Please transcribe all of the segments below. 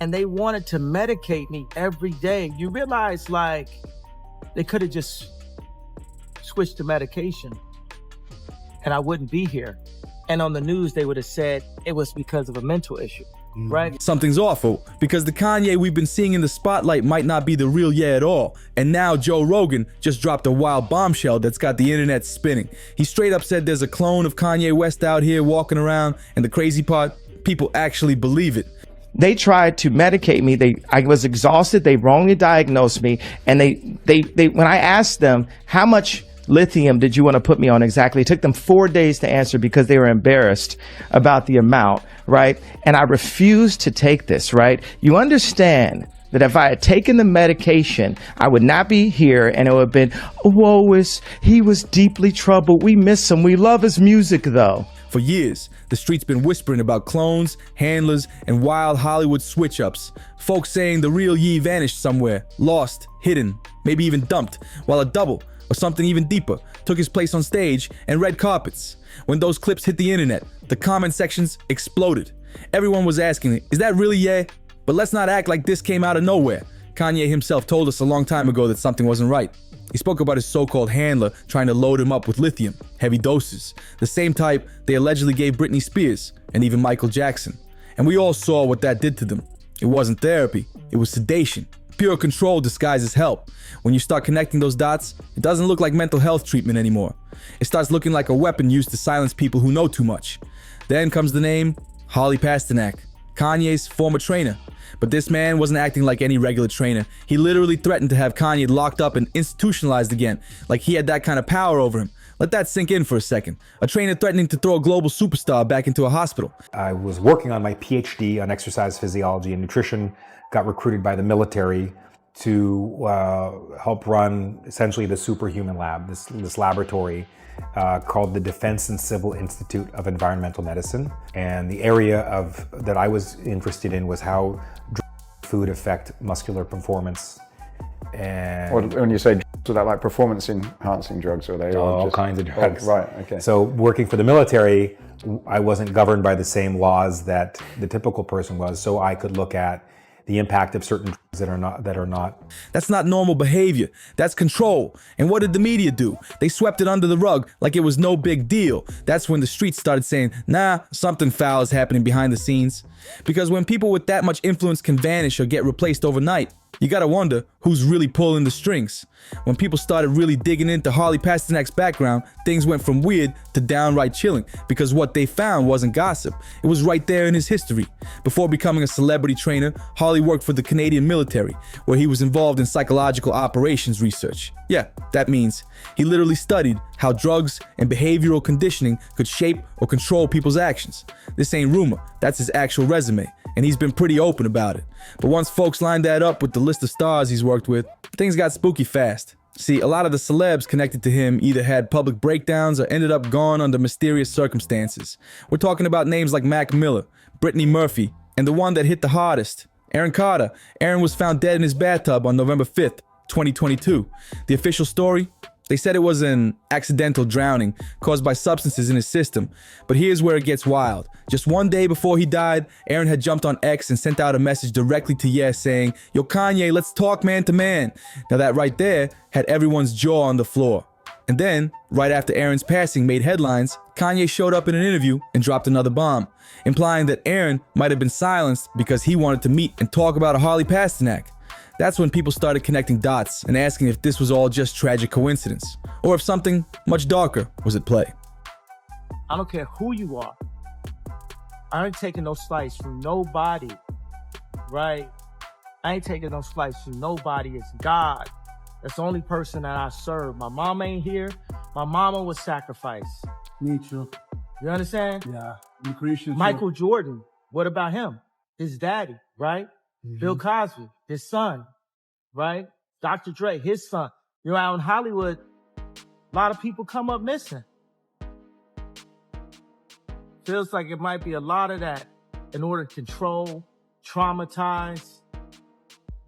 and they wanted to medicate me every day. You realize, like, they could have just switched to medication and I wouldn't be here. And on the news, they would have said it was because of a mental issue, right? Something's awful, because the Kanye we've been seeing in the spotlight might not be the real Ye at all. And now Joe Rogan just dropped a wild bombshell that's got the internet spinning. He straight up said there's a clone of Kanye West out here walking around, and the crazy part, people actually believe it. They tried to medicate me. I was exhausted. They wrongly diagnosed me. And when I asked them, how much lithium did you want to put me on exactly? It took them 4 days to answer because they were embarrassed about the amount, right? And I refused to take this, right? You understand that if I had taken the medication, I would not be here, and it would have been, oh, he was deeply troubled. We miss him. We love his music, though. For years, the street's been whispering about clones, handlers, and wild Hollywood switch-ups. Folks saying the real Ye vanished somewhere, lost, hidden, maybe even dumped, while a double, or something even deeper, took his place on stage and red carpets. When those clips hit the internet, the comment sections exploded. Everyone was asking, is that really Ye? But let's not act like this came out of nowhere. Kanye himself told us a long time ago that something wasn't right. He spoke about his so-called handler trying to load him up with lithium, heavy doses, the same type they allegedly gave Britney Spears and even Michael Jackson. And we all saw what that did to them. It wasn't therapy, it was sedation. Pure control disguised as help. When you start connecting those dots, it doesn't look like mental health treatment anymore. It starts looking like a weapon used to silence people who know too much. Then comes the name Harley Pasternak, Kanye's former trainer. But this man wasn't acting like any regular trainer. He literally threatened to have Kanye locked up and institutionalized again, like he had that kind of power over him. Let that sink in for a second. A trainer threatening to throw a global superstar back into a hospital. I was working on my PhD on exercise physiology and nutrition, got recruited by the military to help run essentially the superhuman lab, this laboratory called the Defense and Civil Institute of Environmental Medicine. And the area that I was interested in was how food affect muscular performance. And when you say, so that like performance enhancing drugs, are they? All kinds of drugs. Oh, right, okay. So working for the military, I wasn't governed by the same laws that the typical person was, so I could look at the impact of certain drugs that are not. That's not normal behavior. That's control. And what did the media do? They swept it under the rug like it was no big deal. That's when the streets started saying, nah, something foul is happening behind the scenes. Because when people with that much influence can vanish or get replaced overnight, you gotta wonder who's really pulling the strings. When people started really digging into Harley Pasternak's background, things went from weird to downright chilling, because what they found wasn't gossip. It was right there in his history. Before becoming a celebrity trainer, Harley worked for the Canadian military, where he was involved in psychological operations research. Yeah, that means he literally studied how drugs and behavioral conditioning could shape or control people's actions. This ain't rumor, that's his actual resume, and he's been pretty open about it. But once folks lined that up with the list of stars he's worked with, things got spooky fast. See, a lot of the celebs connected to him either had public breakdowns or ended up gone under mysterious circumstances. We're talking about names like Mac Miller, Brittany Murphy, and the one that hit the hardest, Aaron Carter. Aaron was found dead in his bathtub on November 5th, 2022. The official story? They said it was an accidental drowning caused by substances in his system. But here's where it gets wild. Just one day before he died, Aaron had jumped on X and sent out a message directly to Ye saying, "Yo, Kanye, let's talk man to man." Now that right there had everyone's jaw on the floor. And then, right after Aaron's passing made headlines, Kanye showed up in an interview and dropped another bomb, implying that Aaron might have been silenced because he wanted to meet and talk about a Harley Pasternak. That's when people started connecting dots and asking if this was all just tragic coincidence, or if something much darker was at play. I don't care who you are. I ain't taking no slice from nobody, right? I ain't taking no slice from nobody. It's God. That's the only person that I serve. My mom ain't here. My mama was sacrificed. Me too. You understand? Yeah. I'm Christian too. Michael Jordan, what about him? His daddy, right? Mhm. Bill Cosby, his son, right? Dr. Dre, his son. You know, out in Hollywood, a lot of people come up missing. Feels like it might be a lot of that in order to control, traumatize.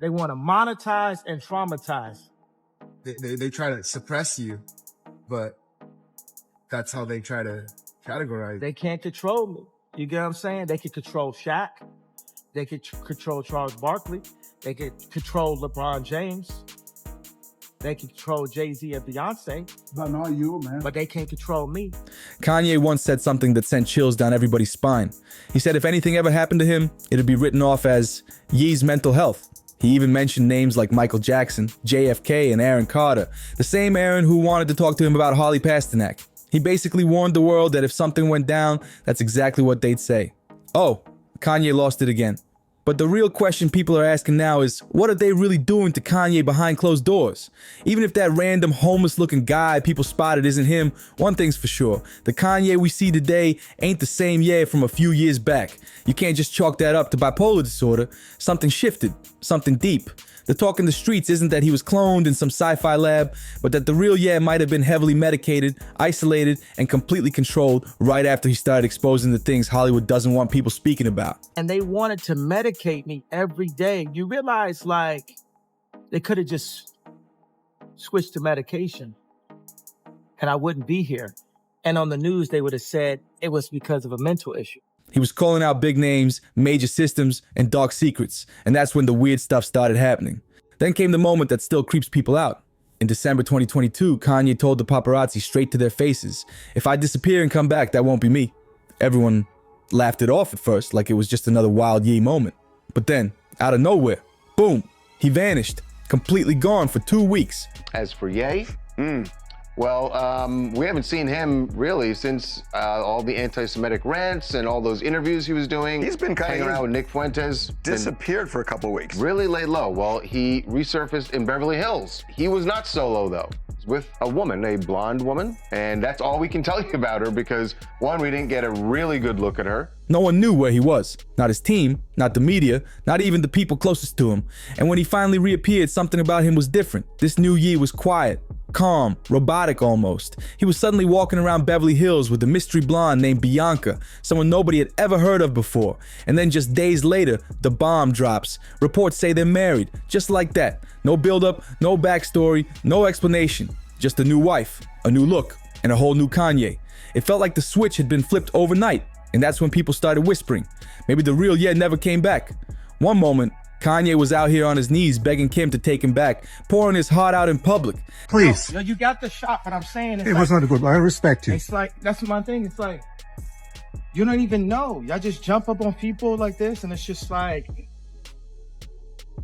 They want to monetize and traumatize. They try to suppress you, but that's how they try to categorize. They can't control me. You get what I'm saying? They can control Shaq. They could control Charles Barkley. They could control LeBron James. They can control Jay-Z and Beyonce. But not you, man. But they can't control me. Kanye once said something that sent chills down everybody's spine. He said if anything ever happened to him, it'd be written off as Ye's mental health. He even mentioned names like Michael Jackson, JFK, and Aaron Carter, the same Aaron who wanted to talk to him about Harley Pasternak. He basically warned the world that if something went down, that's exactly what they'd say. Oh, Kanye lost it again. But the real question people are asking now is, what are they really doing to Kanye behind closed doors? Even if that random homeless-looking guy people spotted isn't him, one thing's for sure. The Kanye we see today ain't the same Ye from a few years back. You can't just chalk that up to bipolar disorder. Something shifted, something deep. The talk in the streets isn't that he was cloned in some sci-fi lab, but that the real Ye might have been heavily medicated, isolated, and completely controlled right after he started exposing the things Hollywood doesn't want people speaking about. And they wanted to medicate me every day. You realize, like, they could have just switched to medication and I wouldn't be here. And on the news, they would have said it was because of a mental issue. He was calling out big names, major systems, and dark secrets, and that's when the weird stuff started happening. Then came the moment that still creeps people out. In December 2022, Kanye told the paparazzi straight to their faces, "If I disappear and come back, that won't be me." Everyone laughed it off at first, like it was just another wild Ye moment. But then, out of nowhere, boom, he vanished, completely gone for 2 weeks. As for Ye, well, we haven't seen him really since all the anti-Semitic rants and all those interviews he was doing. He's been hanging around with Nick Fuentes. disappeared for a couple of weeks. Really laid low. Well, he resurfaced in Beverly Hills. He was not solo though. He was with a woman, a blonde woman, and that's all we can tell you about her because one, we didn't get a really good look at her. No one knew where he was. Not his team, not the media, not even the people closest to him. And when he finally reappeared, something about him was different. This new Ye was quiet, calm, robotic almost. He was suddenly walking around Beverly Hills with a mystery blonde named Bianca, someone nobody had ever heard of before. And then just days later, the bomb drops. Reports say they're married, just like that. No buildup, no backstory, no explanation. Just a new wife, a new look, and a whole new Kanye. It felt like the switch had been flipped overnight. And that's when people started whispering. Maybe the real Ye never came back. One moment, Kanye was out here on his knees begging Kim to take him back, pouring his heart out in public. Please. No, you got the shot, but I'm saying It was not good. I respect you. It's like, that's my thing. It's like, you don't even know. Y'all just jump up on people like this, and it's just like.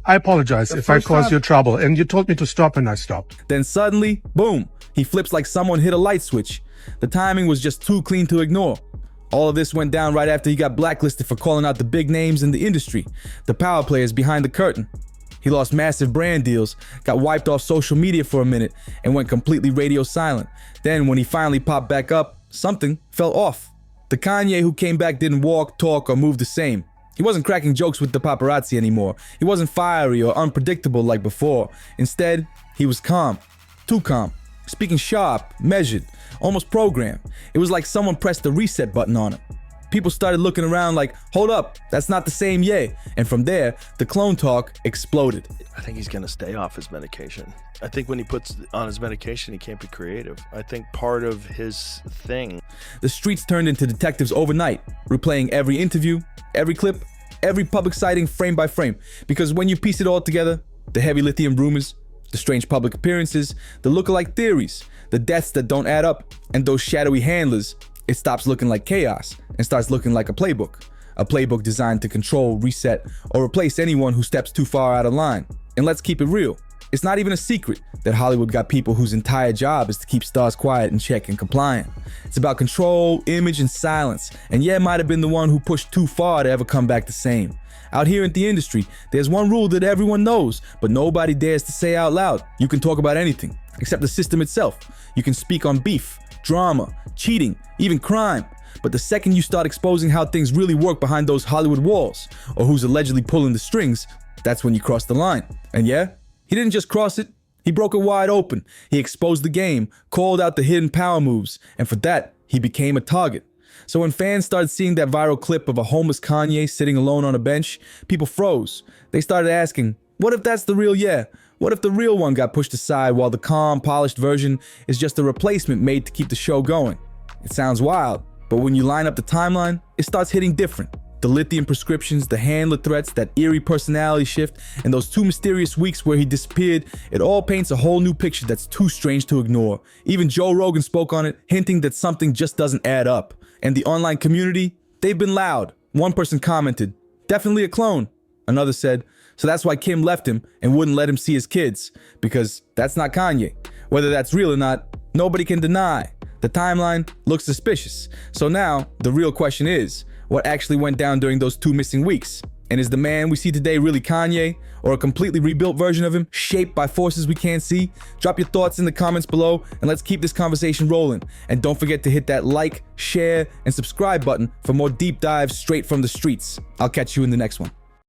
I apologize if I caused you trouble, and you told me to stop, and I stopped. Then suddenly, boom, he flips like someone hit a light switch. The timing was just too clean to ignore. All of this went down right after he got blacklisted for calling out the big names in the industry, the power players behind the curtain. He lost massive brand deals, got wiped off social media for a minute, and went completely radio silent. Then when he finally popped back up, something fell off. The Kanye who came back didn't walk, talk, or move the same. He wasn't cracking jokes with the paparazzi anymore. He wasn't fiery or unpredictable like before. Instead, he was calm, too calm, speaking sharp, measured, almost programmed. It was like someone pressed the reset button on him. People started looking around like, hold up, that's not the same Ye. And from there, the clone talk exploded. I think he's gonna stay off his medication. I think when he puts on his medication, he can't be creative. I think part of his thing. The streets turned into detectives overnight, replaying every interview, every clip, every public sighting frame by frame. Because when you piece it all together, the heavy lithium rumors, the strange public appearances, the lookalike theories, the deaths that don't add up, and those shadowy handlers, it stops looking like chaos and starts looking like a playbook designed to control, reset, or replace anyone who steps too far out of line. And let's keep it real. It's not even a secret that Hollywood got people whose entire job is to keep stars quiet and check and compliant. It's about control, image, and silence. And Ye might have been the one who pushed too far to ever come back the same. Out here in the industry, there's one rule that everyone knows, but nobody dares to say out loud. You can talk about anything, except the system itself. You can speak on beef, drama, cheating, even crime. But the second you start exposing how things really work behind those Hollywood walls, or who's allegedly pulling the strings, that's when you cross the line. And yeah, he didn't just cross it, he broke it wide open. He exposed the game, called out the hidden power moves, and for that, he became a target. So when fans started seeing that viral clip of a homeless Kanye sitting alone on a bench, people froze. They started asking, what if that's the real Ye? What if the real one got pushed aside while the calm, polished version is just a replacement made to keep the show going? It sounds wild, but when you line up the timeline, it starts hitting different. The lithium prescriptions, the handler threats, that eerie personality shift, and those 2 mysterious weeks where he disappeared, it all paints a whole new picture that's too strange to ignore. Even Joe Rogan spoke on it, hinting that something just doesn't add up. And the online community, they've been loud. One person commented, "Definitely a clone." Another said, "So that's why Kim left him and wouldn't let him see his kids, because that's not Kanye." Whether that's real or not, nobody can deny. The timeline looks suspicious. So now, the real question is, what actually went down during those 2 missing weeks? And is the man we see today really Kanye, or a completely rebuilt version of him, shaped by forces we can't see? Drop your thoughts in the comments below, and let's keep this conversation rolling. And don't forget to hit that like, share, and subscribe button for more deep dives straight from the streets. I'll catch you in the next one.